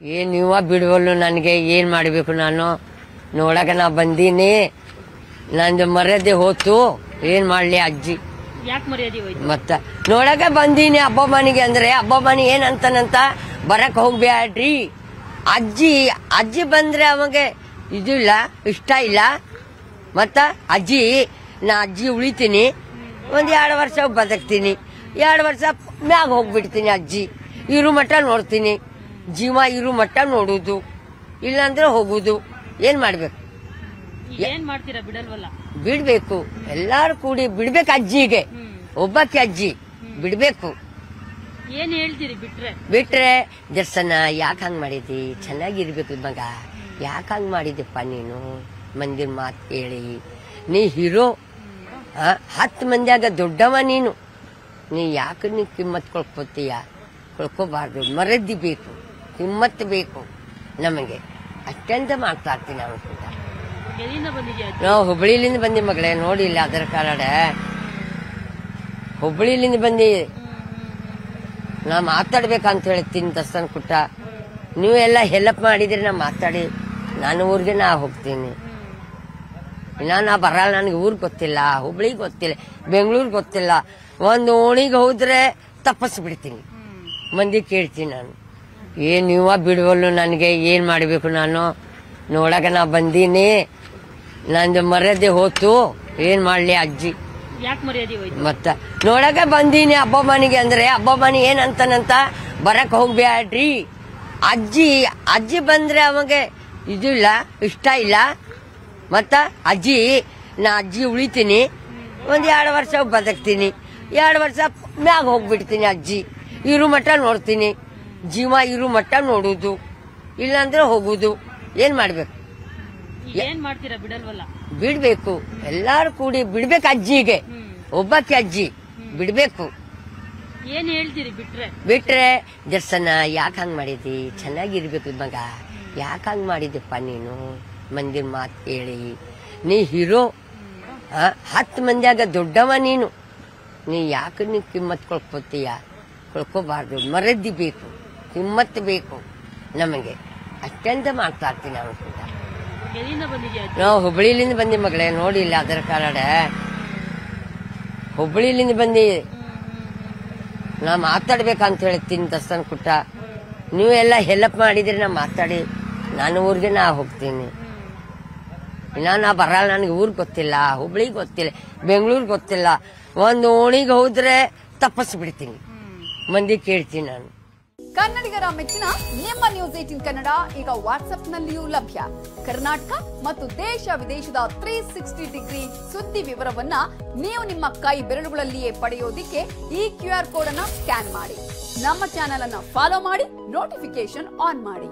ಏನ್ ನೀವ ಬಿಡುವಲ್ಲು ನನಗೆ ಏನ್ ಮಾಡ್ಬೇಕು ನಾನು ನೋಡಕ ನಾ ಬಂದೀನಿ ನಂದು ಮರ್ಯಾದೆ ಹೋತು ಏನ್ ಮಾಡ್ಲಿ ಅಜ್ಜಿ ಯಾಕೆ ಮರ್ಯಾದೆ ಹೋಯ್ತು ಮತ್ತ ನೋಡಕ ಬಂದೀನಿ ಹಬ್ಬ ಮನೆಗೆ ಅಂದ್ರೆ ಹಬ್ಬ ಮನೆ ಏನಂತಾನಂತ ಬರಕ್ ಹೋಗ್ಬ್ಯಾಡ್ರಿ ಅಜ್ಜಿ ಬಂದ್ರೆ ಅವಂಗೆ ಇದು ಇಲ್ಲ ಇಷ್ಟ ಇಲ್ಲ ಮತ್ತ ನಾ ಅಜ್ಜಿ ಉಳಿತೀನಿ ಒಂದ್ 2 ವರ್ಷ ಬದುಕ್ತೀನಿ 2 ವರ್ಷ ಮ್ಯಾಗ ಹೋಗ್ಬಿಡ್ತೀನಿ ಅಜ್ಜಿ ಇರು ಮಟ್ಟ ನೋಡ್ತೀನಿ ಜೀವ ಇರು ಮಟ್ಟ ನೋಡುದು ಇಲ್ಲಾಂದ್ರೆ ಹೋಗುದು ಏನ್ ಮಾಡ್ಬೇಕು ಏನ್ ಮಾಡ್ತೀರಾ ಬಿಡಲ್ವಲ್ಲ ಬಿಡ್ಬೇಕು ಎಲ್ಲಾರು ಕೂಡಿ ಬಿಡ್ಬೇಕು ಅಜ್ಜಿಗೆ ಒಬ್ಬಕ್ಕೆ ಅಜ್ಜಿ ಬಿಡ್ಬೇಕು ಏನ್ ಹೇಳ್ತೀರಿ ಬಿಟ್ರೆ ದರ್ಶನ ಯಾಕೆ ಹಂಗ್ ಮಾಡಿದಿ ಚೆನ್ನಾಗಿರ್ಬೇಕು ಮಗ ಯಾಕೆ ಹಂಗ್ ಮಾಡಿದಪ್ಪ ನೀನು ಮಂದಿರ ಮಾತು ಕೇಳಿ ನೀ ಹೀರೋ 10 ಮಂದಿಯಾಗ ದೊಡ್ಡವ ನೀನು ನೀ ಯಾಕೆ ನೀ ಕಿಮ್ಮತ್ ಕಳ್ಕೋಬಾರ್ದು ಮರದಿ ಬೇಕು ಕಿಮ್ಮತ್ ಬೇಕು ನಮಗೆ ಅತ್ಯಂತ ಮಾಡ್ತಾ ಇರ್ತೀನಿ ಅವನು ಕೂಡ ನಾವು ಹುಬ್ಬಳ್ಳಿಲಿಂದ ಬಂದಿ ಮಗಳೇ ನೋಡಿಲ್ಲ ಅದರ ಕಾರಣ ಹುಬ್ಬಳ್ಳಿಲಿಂದ ಬಂದಿ ನಾ ಮಾತಾಡ್ಬೇಕಂತ ಹೇಳ್ತೀನಿ ದರ್ಶನ್ ಕುಟ್ಟ ನೀವೆಲ್ಲ ಹೆಲ್ಪ್ ಮಾಡಿದ್ರೆ ನಾ ಮಾತಾಡಿ ನಾನು ಊರಿಗೆ ನಾ ಹೋಗ್ತೀನಿ ನಾ ಬರಲ್ಲ ನನಗೆ ಊರ್ ಗೊತ್ತಿಲ್ಲ ಹುಬ್ಳಿ ಗೊತ್ತಿಲ್ಲ ಬೆಂಗಳೂರು ಗೊತ್ತಿಲ್ಲ ಒಂದು ಓಣಿಗೆ ಹೋದ್ರೆ ತಪ್ಪಸ್ ಬಿಡ್ತೀನಿ ಮಂದಿ ಕೇಳ್ತೀನಿ ನಾನು ಏನ್ ನೀವ ಬಿಡುವಲ್ಲು ನನಗೆ ಏನ್ ಮಾಡ್ಬೇಕು ನಾನು ನೋಡಕ ನಾ ಬಂದೀನಿ ನಂದು ಮರ್ಯಾದೆ ಹೋತು ಏನ್ ಮಾಡ್ಲಿ ಅಜ್ಜಿ ಯಾಕೆ ಮರ್ಯಾದೆ ಹೋಯ್ತು ಮತ್ತ ನೋಡಕ ಬಂದೀನಿ ಹಬ್ಬ ಮನೆಗೆ ಅಂದ್ರೆ ಹಬ್ಬ ಮನೆ ಏನಂತಾನಂತ ಬರಕ್ ಹೋಗ್ಬ್ಯಾಡ್ರಿ ಅಜ್ಜಿ ಬಂದ್ರೆ ಅವಂಗೆ ಇದು ಇಲ್ಲ ಇಷ್ಟ ಇಲ್ಲ ಮತ್ತ ನಾ ಅಜ್ಜಿ ಉಳಿತೀನಿ ಒಂದ್ 2 ವರ್ಷ ಬದುಕ್ತೀನಿ 2 ವರ್ಷ ಮ್ಯಾಗ ಹೋಗ್ಬಿಡ್ತೀನಿ ಅಜ್ಜಿ ಇರು ಮಟ್ಟ ನೋಡ್ತೀನಿ ಜೀವ ಇರು ಮಟ್ಟ ನೋಡುದು ಇಲ್ಲಾಂದ್ರೆ ಹೋಗುದು ಏನ್ ಮಾಡ್ಬೇಕು ಏನ್ ಮಾಡ್ತೀರಾ ಬಿಡಲ್ವಲ್ಲ ಬಿಡ್ಬೇಕು ಎಲ್ಲಾರು ಕೂಡಿ ಬಿಡ್ಬೇಕು ಅಜ್ಜಿಗೆ ಒಬ್ಬಕ್ಕೆ ಅಜ್ಜಿ ಬಿಡ್ಬೇಕು ಏನ್ ಹೇಳ್ತೀರಿ ಬಿಟ್ರೆ ದರ್ಶನ ಯಾಕೆ ಹಂಗ್ ಮಾಡಿದಿ ಚೆನ್ನಾಗಿರ್ಬೇಕು ಮಗ ಯಾಕೆ ಹಂಗ್ ಮಾಡಿದಪ್ಪ ನೀನು ಮಂದಿರ ಮಾತು ಕೇಳಿ ನೀ ಹೀರೋ 10 ಮಂದಿಯಾಗ ದೊಡ್ಡವ ನೀನು ನೀ ಯಾಕೆ ನೀ ಕಿಮ್ಮತ್ ಕಳ್ಕೋಬಾರ್ದು ಮರದಿ ಬೇಕು ಕಿಮ್ಮತ್ ಬೇಕು ನಮಗೆ ಅತ್ಯಂತ ಮಾಡ್ತಾ ಇರ್ತೀನಿ ಅವನು ಕೂಡ ನಾವು ಹುಬ್ಬಳ್ಳಿಲಿಂದ ಬಂದಿ ಮಗಳೇ ನೋಡಿಲ್ಲ ಅದರ ಕಾರಣ ಹುಬ್ಬಳ್ಳಿಲಿಂದ ಬಂದಿ ನಾ ಮಾತಾಡ್ಬೇಕಂತ ಹೇಳ್ತೀನಿ ದರ್ಶನ್ ಕುಟ್ಟ ನೀವೆಲ್ಲ ಹೆಲ್ಪ್ ಮಾಡಿದ್ರೆ ನಾ ಮಾತಾಡಿ ನಾನು ಊರಿಗೆ ನಾ ಹೋಗ್ತೀನಿ ನಾ ಬರಲ್ಲ ನನಗೆ ಊರ್ ಗೊತ್ತಿಲ್ಲ ಹುಬ್ಳಿ ಗೊತ್ತಿಲ್ಲ ಬೆಂಗಳೂರು ಗೊತ್ತಿಲ್ಲ ಒಂದು ಓಣಿಗೆ ಹೋದ್ರೆ ತಪ್ಪಸ್ ಬಿಡ್ತೀನಿ ಮಂದಿ ಕೇಳ್ತೀನಿ ನಾನು ಕನ್ನಡಿಗರ ಮೆಚ್ಚಿನ ನಿಮ್ಮ ನ್ಯೂಸ್ 18 ಕನ್ನಡ ಈಗ ವಾಟ್ಸ್ಆಪ್ನಲ್ಲಿಯೂ ಲಭ್ಯ. ಕರ್ನಾಟಕ ಮತ್ತು ದೇಶ ವಿದೇಶದ 360 ಡಿಗ್ರಿ ಸುದ್ದಿ ವಿವರವನ್ನ ನೀವು ನಿಮ್ಮ ಕೈ ಬೆರಳುಗಳಲ್ಲಿಯೇ ಪಡೆಯೋದಿಕ್ಕೆ ಈ QR ಕೋಡ್ ಅನ್ನು ಸ್ಕ್ಯಾನ್ ಮಾಡಿ. ನಮ್ಮ ಚಾನೆಲ್ ಅನ್ನು ಫಾಲೋ ಮಾಡಿ, ನೋಟಿಫಿಕೇಶನ್ ಆನ್ ಮಾಡಿ.